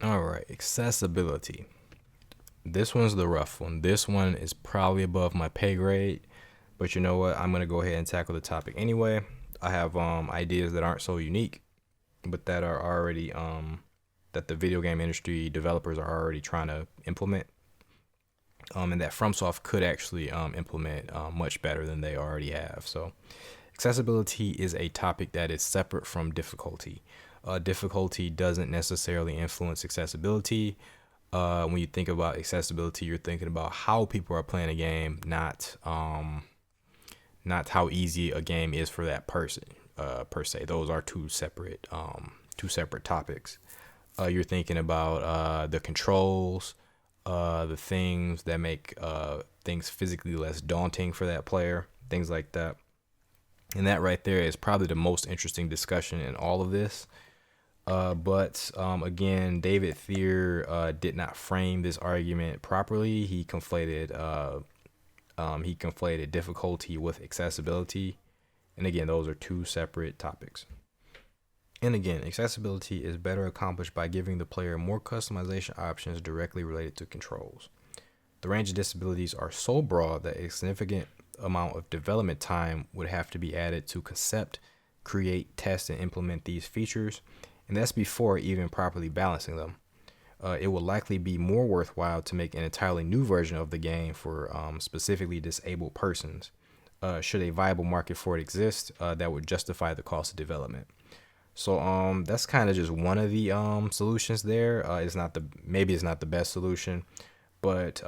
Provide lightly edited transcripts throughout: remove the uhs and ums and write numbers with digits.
All right, accessibility. This one's the rough one. This one is probably above my pay grade, but you know what? I'm gonna go ahead and tackle the topic anyway. I have ideas that aren't so unique, but that are already that the video game industry developers are already trying to implement, and that FromSoft could actually implement much better than they already have. So, accessibility is a topic that is separate from difficulty. Difficulty doesn't necessarily influence accessibility. When you think about accessibility, you're thinking about how people are playing a game, not how easy a game is for that person per se. Those are two separate topics. You're thinking about the controls, the things that make things physically less daunting for that player, things like that. And that right there is probably the most interesting discussion in all of this. But again, David Thier did not frame this argument properly. He conflated difficulty with accessibility, and again, those are two separate topics. And again, accessibility is better accomplished by giving the player more customization options directly related to controls. The range of disabilities are so broad that a significant amount of development time would have to be added to concept, create, test, and implement these features, and that's before even properly balancing them. It will likely be more worthwhile to make an entirely new version of the game for specifically disabled persons, should a viable market for it exist that would justify the cost of development. So that's kind of just one of the solutions there. Maybe it's not the best solution, but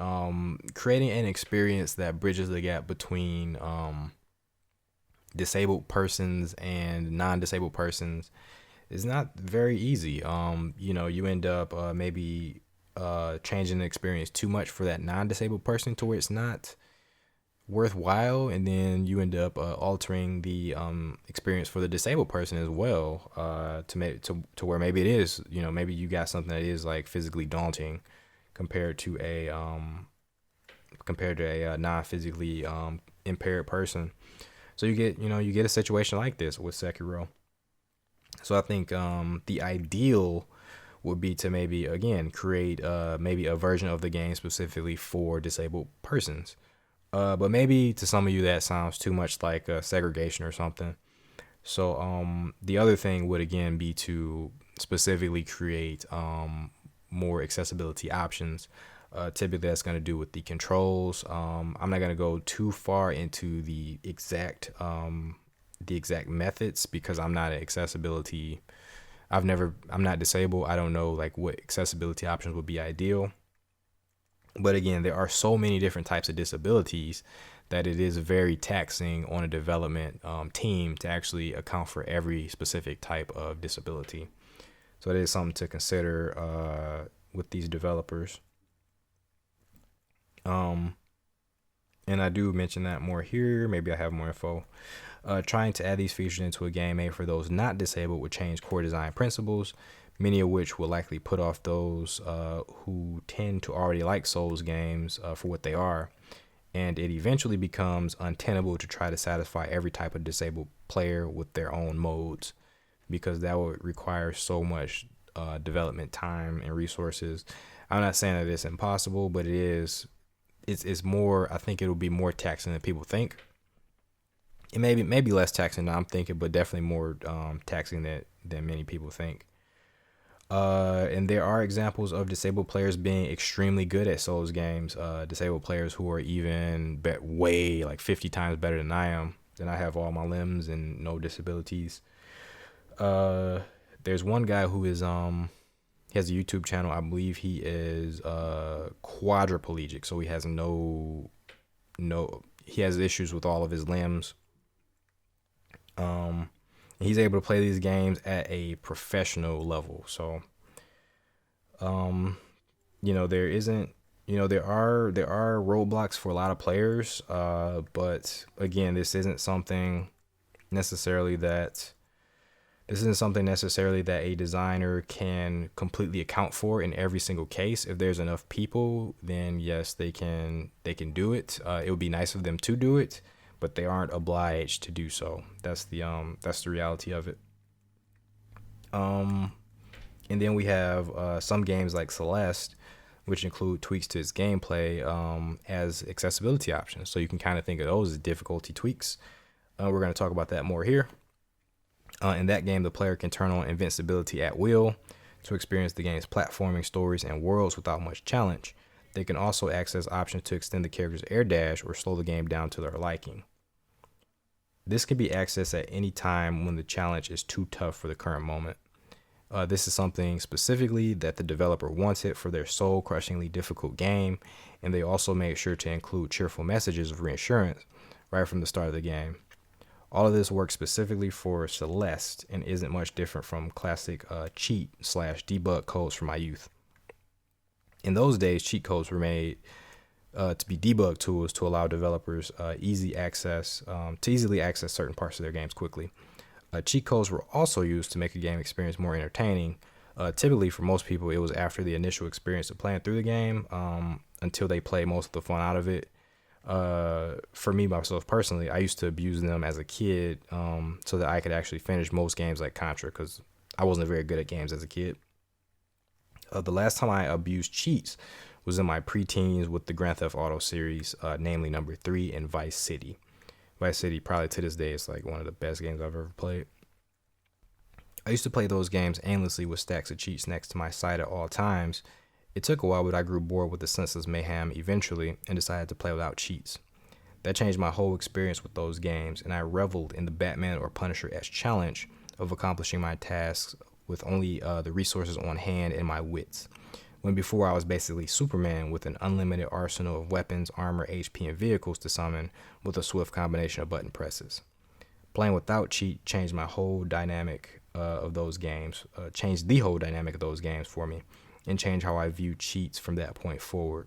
creating an experience that bridges the gap between disabled persons and non-disabled persons is not very easy. You end up maybe changing the experience too much for that non-disabled person to where it's not worthwhile, and then you end up altering the experience for the disabled person as well, to where maybe it is, maybe you got something that is like physically daunting compared to a non-physically impaired person. So you get a situation like this with Sekiro. So I think the ideal would be to maybe again create maybe a version of the game specifically for disabled persons. But maybe to some of you that sounds too much like segregation or something. So the other thing would again be to specifically create more accessibility options. Typically that's going to do with the controls. I'm not going to go too far into the exact methods because I'm not disabled. I don't know like what accessibility options would be ideal. But again, there are so many different types of disabilities that it is very taxing on a development team to actually account for every specific type of disability. So it is something to consider with these developers. And I do mention that more here. Maybe I have more info. Trying to add these features into a game made for those not disabled would change core design principles, many of which will likely put off those who tend to already like Souls games for what they are. And it eventually becomes untenable to try to satisfy every type of disabled player with their own modes, because that would require so much development time and resources. I'm not saying that it's impossible, but it's more, I think it'll be more taxing than people think. It maybe less taxing than I'm thinking, but definitely more taxing than many people think. And there are examples of disabled players being extremely good at Souls games. Disabled players who are even way like 50 times better than I am. Then I have all my limbs and no disabilities. There's one guy who is he has a YouTube channel. I believe he is quadriplegic, so he has he has issues with all of his limbs. He's able to play these games at a professional level. So, there are roadblocks for a lot of players. But again, this isn't something necessarily that a designer can completely account for in every single case. If there's enough people, then yes, they can do it. It would be nice of them to do it, but they aren't obliged to do so. That's the reality of it. And then we have some games like Celeste, which include tweaks to its gameplay as accessibility options. So you can kind of think of those as difficulty tweaks. We're going to talk about that more here. In that game, the player can turn on invincibility at will to experience the game's platforming, stories, and worlds without much challenge. They can also access options to extend the character's air dash or slow the game down to their liking. This can be accessed at any time when the challenge is too tough for the current moment. This is something specifically that the developer wanted for their soul-crushingly difficult game, and they also made sure to include cheerful messages of reassurance right from the start of the game. All of this works specifically for Celeste and isn't much different from classic cheat/debug codes from my youth. In those days, cheat codes were made to be debug tools to allow developers easily access certain parts of their games quickly. Cheat codes were also used to make a game experience more entertaining. Typically, for most people, it was after the initial experience of playing through the game until they play most of the fun out of it. For me, myself personally, I used to abuse them as a kid so that I could actually finish most games like Contra because I wasn't very good at games as a kid. The last time I abused cheats was in my preteens with the Grand Theft Auto series, namely number 3 and Vice City. Vice City, probably to this day, is like one of the best games I've ever played. I used to play those games aimlessly with stacks of cheats next to my side at all times. It took a while, but I grew bored with the senseless mayhem eventually and decided to play without cheats. That changed my whole experience with those games, and I reveled in the Batman or Punisher-esque challenge of accomplishing my tasks with only the resources on hand and my wits. When before I was basically Superman with an unlimited arsenal of weapons, armor, HP, and vehicles to summon with a swift combination of button presses. Playing without cheat changed my whole dynamic of those games, changed the whole dynamic of those games for me, and changed how I viewed cheats from that point forward.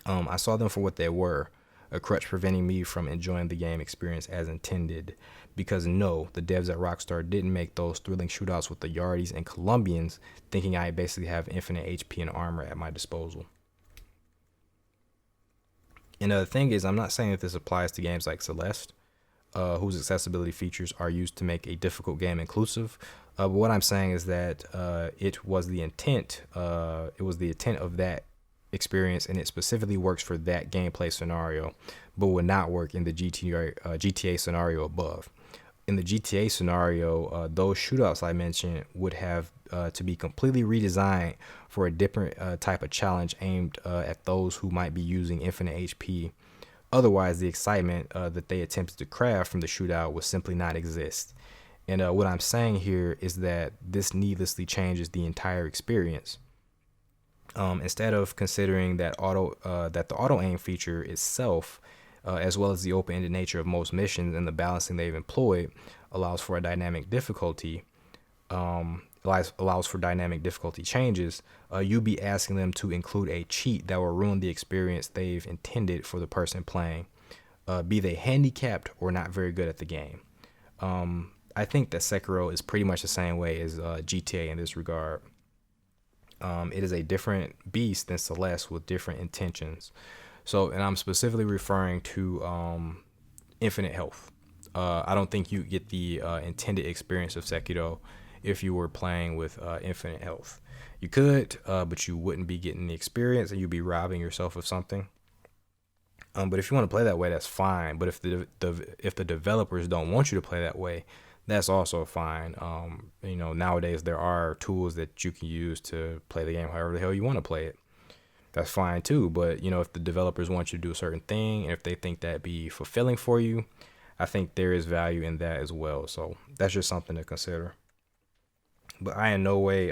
I saw them for what they were, a crutch preventing me from enjoying the game experience as intended. Because no, the devs at Rockstar didn't make those thrilling shootouts with the Yardis and Colombians thinking I basically have infinite HP and armor at my disposal. And the thing is, I'm not saying that this applies to games like Celeste, whose accessibility features are used to make a difficult game inclusive. But what I'm saying is that it was the intent of that experience, and it specifically works for that gameplay scenario, but would not work in the GTA scenario above. In the GTA scenario, those shootouts I mentioned would have to be completely redesigned for a different type of challenge aimed at those who might be using infinite HP. Otherwise, the excitement that they attempted to craft from the shootout would simply not exist. And what I'm saying here is that this needlessly changes the entire experience. Instead of considering that the auto aim feature itself, as well as the open-ended nature of most missions and the balancing they've employed, allows for a dynamic difficulty, allows for dynamic difficulty changes, you'd be asking them to include a cheat that will ruin the experience they've intended for the person playing, be they handicapped or not very good at the game. I think that Sekiro is pretty much the same way as GTA in this regard. It is a different beast than Celeste with different intentions. So, and I'm specifically referring to infinite health. I don't think you get the intended experience of Sekiro if you were playing with infinite health. You could, but you wouldn't be getting the experience, and you'd be robbing yourself of something. But if you want to play that way, that's fine. But if the developers don't want you to play that way, that's also fine. Nowadays there are tools that you can use to play the game however the hell you want to play it. That's fine too. But if the developers want you to do a certain thing, and if they think that be fulfilling for you, I think there is value in that as well. So that's just something to consider. But I in no way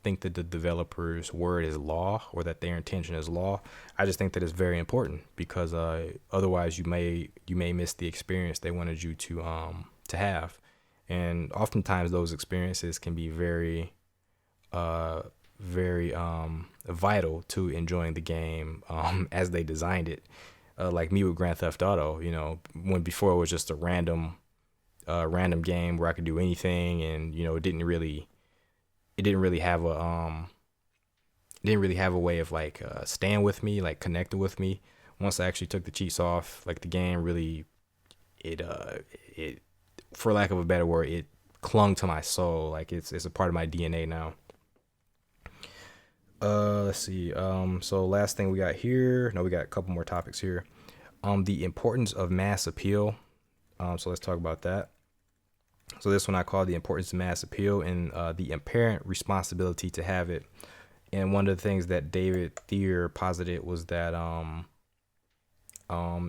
think that the developer's word is law or that their intention is law. I just think that it's very important because otherwise you may miss the experience they wanted you to have, and oftentimes those experiences can be very vital to enjoying the game as they designed it. Like me with Grand Theft Auto, when before it was just a random game where I could do anything, and it didn't really have a way of like staying with me, like connecting with me. Once I actually took the cheats off, like the game really, it for lack of a better word, it clung to my soul. Like it's a part of my DNA now. Let's see. So last thing we got here. No, we got a couple more topics here. The importance of mass appeal. So let's talk about that. So this one I call the importance of mass appeal and the apparent responsibility to have it. And one of the things that David Thier posited was that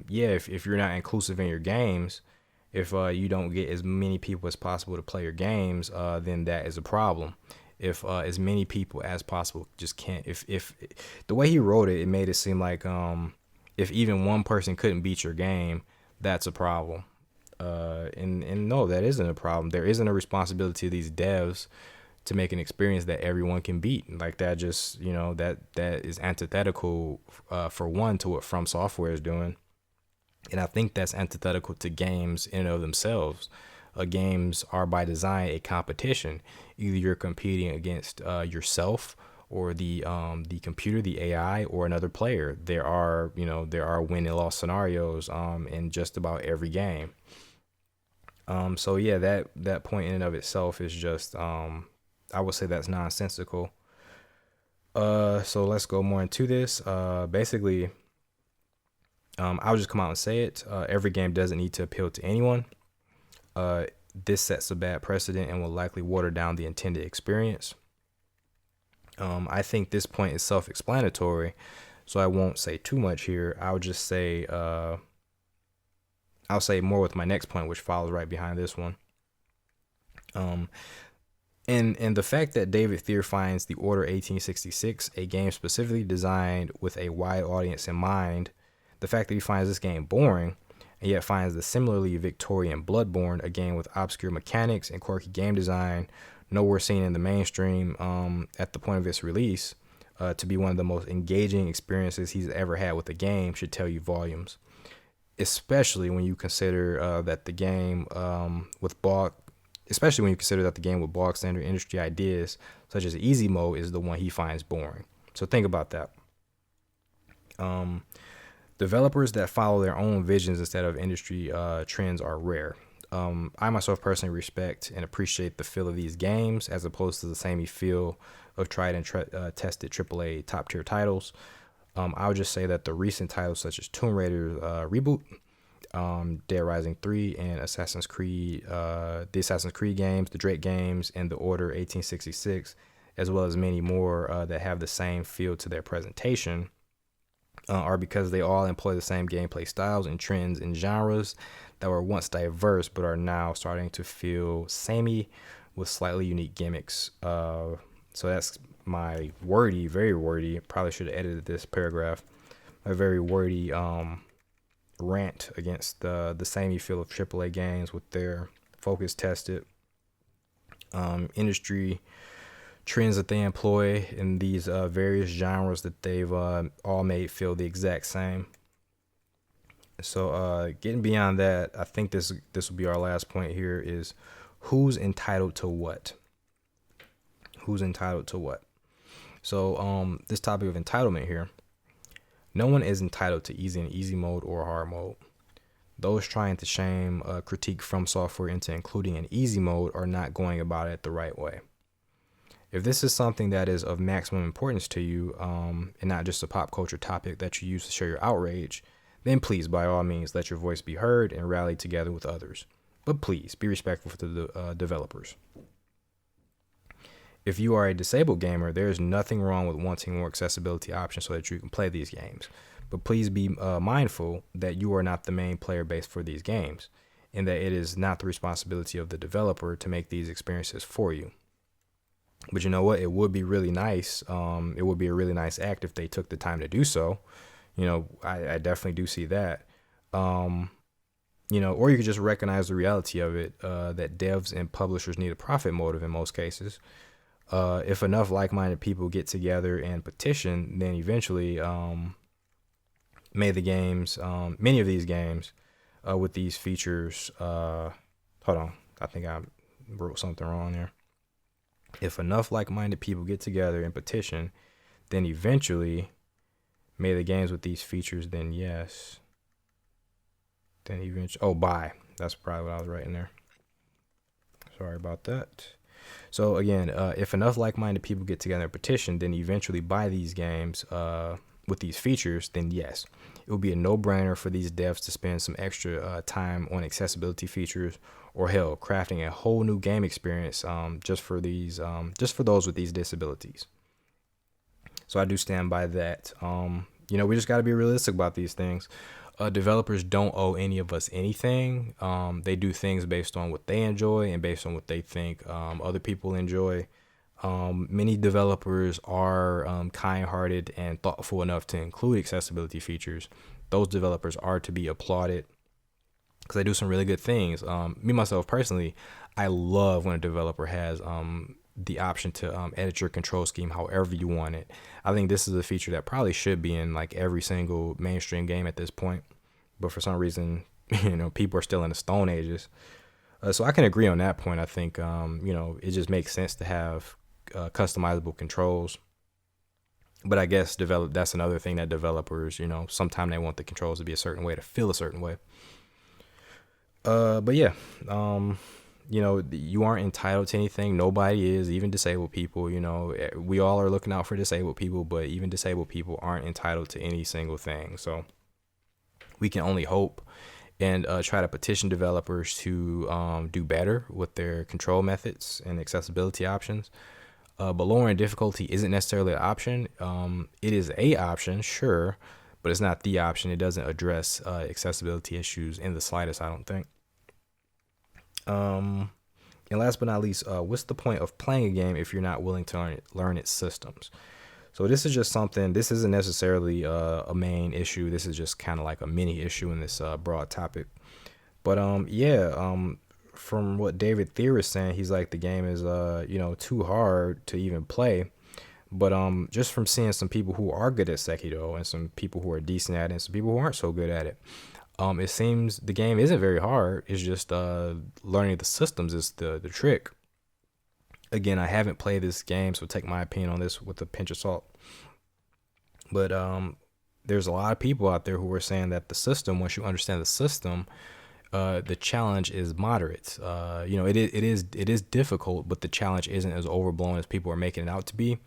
if you're not inclusive in your games, if you don't get as many people as possible to play your games, then that is a problem. If as many people as possible just can't, if the way he wrote it, it made it seem like if even one person couldn't beat your game, that's a problem. And no, that isn't a problem. There isn't a responsibility to these devs to make an experience that everyone can beat. Like that just, that is antithetical for one to what From Software is doing. And I think that's antithetical to games in and of themselves. Games are by design a competition. Either you're competing against yourself or the computer, the AI, or another player. There are win and loss scenarios in just about every game. So yeah, that point in and of itself is just I would say that's nonsensical. So let's go more into this. Basically, I'll just come out and say it. Every game doesn't need to appeal to anyone. This sets a bad precedent and will likely water down the intended experience. I think this point is self-explanatory, so I won't say too much here. I'll just say I'll say more with my next point, which follows right behind this one. And the fact that David Thier finds The Order 1866, a game specifically designed with a wide audience in mind, the fact that he finds this game boring, and yet finds the similarly Victorian Bloodborne, a game with obscure mechanics and quirky game design, nowhere seen in the mainstream at the point of its release, to be one of the most engaging experiences he's ever had with a game, should tell you volumes. Especially when you consider that the game with bog standard industry ideas, such as easy mode, is the one he finds boring. So think about that. Developers that follow their own visions instead of industry trends are rare. I myself personally respect and appreciate the feel of these games as opposed to the samey feel of tried and tested AAA top tier titles. I would just say that the recent titles such as Tomb Raider Reboot, Dead Rising 3, and the Assassin's Creed games, the Drake games, and The Order 1866, as well as many more that have the same feel to their presentation, are because they all employ the same gameplay styles and trends and genres that were once diverse but are now starting to feel samey with slightly unique gimmicks. So that's my wordy, very wordy, probably should have edited this paragraph, a very wordy rant against the samey feel of AAA games with their focus tested industry trends that they employ in these various genres that they've all made feel the exact same. So getting beyond that, I think this will be our last point here is who's entitled to what? Who's entitled to what? So this topic of entitlement here, no one is entitled to easy mode or hard mode. Those trying to shame critique From Software into including an easy mode are not going about it the right way. If this is something that is of maximum importance to you, and not just a pop culture topic that you use to share your outrage, then please, by all means, let your voice be heard and rally together with others. But please, be respectful to the developers. If you are a disabled gamer, there is nothing wrong with wanting more accessibility options so that you can play these games. But please be mindful that you are not the main player base for these games, and that it is not the responsibility of the developer to make these experiences for you. But you know what? It would be really nice. It would be a really nice act if they took the time to do so. I definitely do see that. Or you could just recognize the reality of it, that devs and publishers need a profit motive in most cases. If enough like-minded people get together and petition, then eventually many of these games with these features, hold on, I think I wrote something wrong there. If enough like-minded people get together and petition, then eventually may the games with these features, then yes. Then eventually, buy. That's probably what I was writing there. Sorry about that. So again, if enough like-minded people get together and petition, then eventually buy these games with these features, then yes, it will be a no-brainer for these devs to spend some extra time on accessibility features, or hell, crafting a whole new game experience just for those with these disabilities. So I do stand by that. We just got to be realistic about these things. Developers don't owe any of us anything. They do things based on what they enjoy and based on what they think other people enjoy. Many developers are kind-hearted and thoughtful enough to include accessibility features. Those developers are to be applauded because they do some really good things. Me, myself, personally, I love when a developer has the option to edit your control scheme however you want it. I think this is a feature that probably should be in like every single mainstream game at this point, but for some reason, people are still in the Stone Ages. So I can agree on that point. I think it just makes sense to have customizable controls. But I guess that's another thing that developers, sometimes they want the controls to be a certain way to feel a certain way. But yeah, you aren't entitled to anything. Nobody is, even disabled people. We all are looking out for disabled people, but even disabled people aren't entitled to any single thing. So we can only hope and try to petition developers to do better with their control methods and accessibility options. But lowering difficulty isn't necessarily an option. It is a option, sure, but it's not the option. It doesn't address accessibility issues in the slightest, I don't think. And last but not least, what's the point of playing a game if you're not willing to learn its systems? So this is just something, this isn't necessarily a main issue. This is just kind of like a mini issue in this broad topic. But from what David Thier is saying, he's like, the game is too hard to even play. But just from seeing some people who are good at Sekiro and some people who are decent at it and some people who aren't so good at it, it seems the game isn't very hard. It's just learning the systems is the trick. Again, I haven't played this game, so take my opinion on this with a pinch of salt. But there's a lot of people out there who are saying that the system, once you understand the system, the challenge is moderate. It is difficult, but the challenge isn't as overblown as people are making it out to be.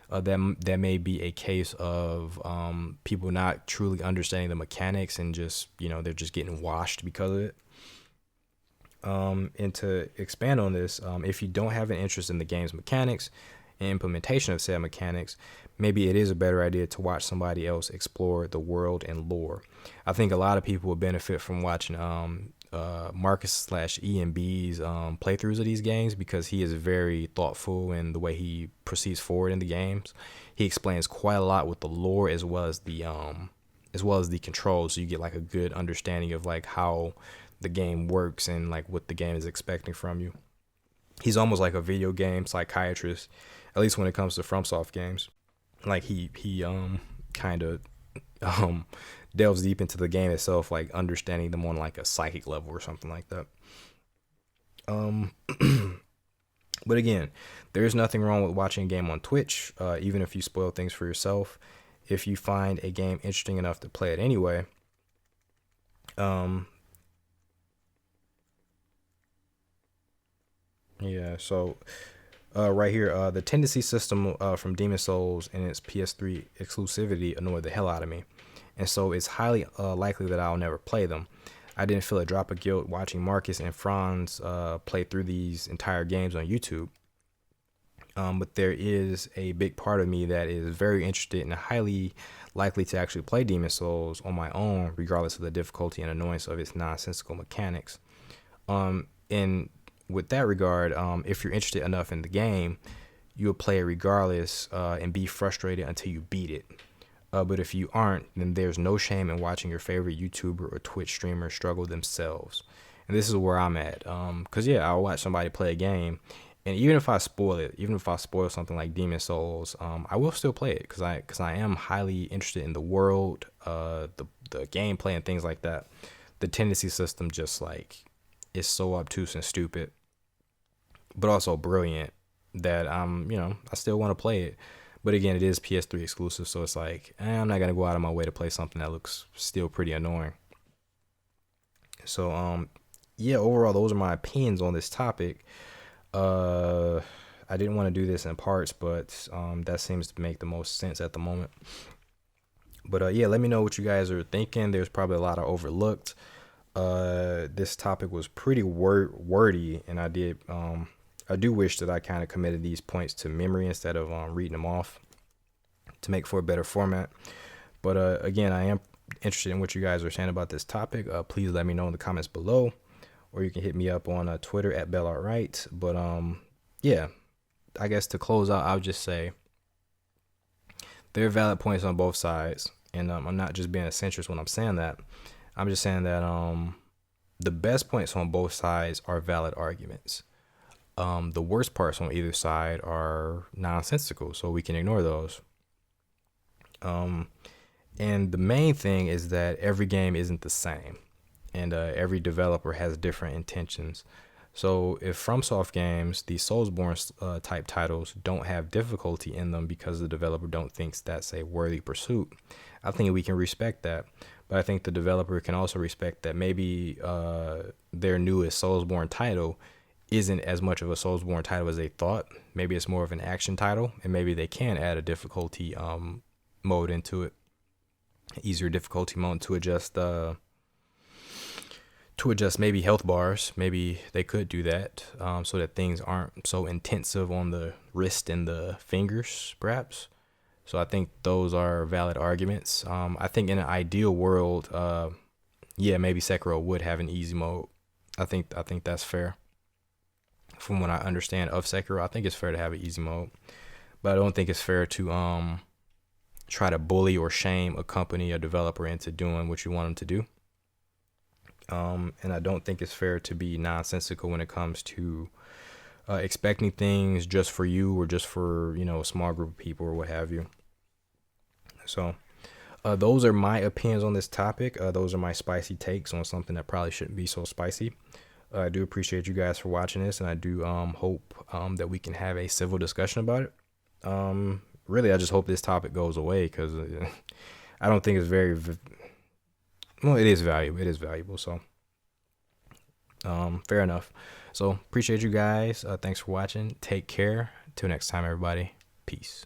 That may be a case of people not truly understanding the mechanics and just they're just getting washed because of it. And to expand on this, if you don't have an interest in the game's mechanics and implementation of said mechanics, maybe it is a better idea to watch somebody else explore the world and lore. I think a lot of people would benefit from watching Marcus/EMB's playthroughs of these games, because he is very thoughtful in the way he proceeds forward in the games. He explains quite a lot with the lore as well as the controls, so you get like a good understanding of like how the game works and like what the game is expecting from you. He's almost like a video game psychiatrist, at least when it comes to FromSoft games. Like he kind of delves deep into the game itself, like understanding them on like a psychic level or something like that. But again, there is nothing wrong with watching a game on Twitch, even if you spoil things for yourself. If you find a game interesting enough to play it anyway, yeah, so right here, the tendency system from Demon Souls and its PS3 exclusivity annoyed the hell out of me. And so it's highly likely that I'll never play them. I didn't feel a drop of guilt watching Marcus and Franz play through these entire games on YouTube. But there is a big part of me that is very interested and highly likely to actually play Demon Souls on my own, regardless of the difficulty and annoyance of its nonsensical mechanics. And with that regard, if you're interested enough in the game, you'll play it regardless and be frustrated until you beat it. But if you aren't, then there's no shame in watching your favorite YouTuber or Twitch streamer struggle themselves. And this is where I'm at. Because, yeah, I'll watch somebody play a game, and even if I spoil something like Demon Souls, I will still play it because I am highly interested in the world, the gameplay and things like that. The tendency system just like is so obtuse and stupid, but also brilliant that I still want to play it. But again, it is PS3 exclusive, so it's like I'm not gonna go out of my way to play something that looks still pretty annoying. So yeah, overall, those are my opinions on this topic. Uh, I didn't want to do this in parts, but that seems to make the most sense at the moment. But yeah, let me know what you guys are thinking. There's probably a lot of overlooked. This topic was pretty wordy, and I do wish that I kind of committed these points to memory instead of reading them off to make for a better format. But again, I am interested in what you guys are saying about this topic. Please let me know in the comments below, or you can hit me up on Twitter at BellartWright. But yeah, I guess to close out, I'll just say there are valid points on both sides, and I'm not just being a centrist when I'm saying that. I'm just saying that the best points on both sides are valid arguments. The worst parts on either side are nonsensical, so we can ignore those. And the main thing is that every game isn't the same, and every developer has different intentions. So if FromSoft games, the SoulsBorne type titles, don't have difficulty in them because the developer don't think that's a worthy pursuit, I think we can respect that. But I think the developer can also respect that maybe their newest SoulsBorne title isn't as much of a SoulsBorne title as they thought. Maybe it's more of an action title, and maybe they can add a difficulty mode into it, easier difficulty mode to adjust maybe health bars. Maybe they could do that so that things aren't so intensive on the wrist and the fingers, perhaps. So I think those are valid arguments. I think in an ideal world, yeah, maybe Sekiro would have an easy mode. I think that's fair. From what I understand of Sekiro, I think it's fair to have an easy mode, but I don't think it's fair to try to bully or shame a company, a developer, into doing what you want them to do. And I don't think it's fair to be nonsensical when it comes to expecting things just for you or just for, a small group of people or what have you. So those are my opinions on this topic. Those are my spicy takes on something that probably shouldn't be so spicy. I do appreciate you guys for watching this, and I do hope that we can have a civil discussion about it. Really, I just hope this topic goes away, because I don't think it's well, it is valuable. It is valuable. So fair enough. So appreciate you guys. Thanks for watching. Take care. Till next time, everybody. Peace.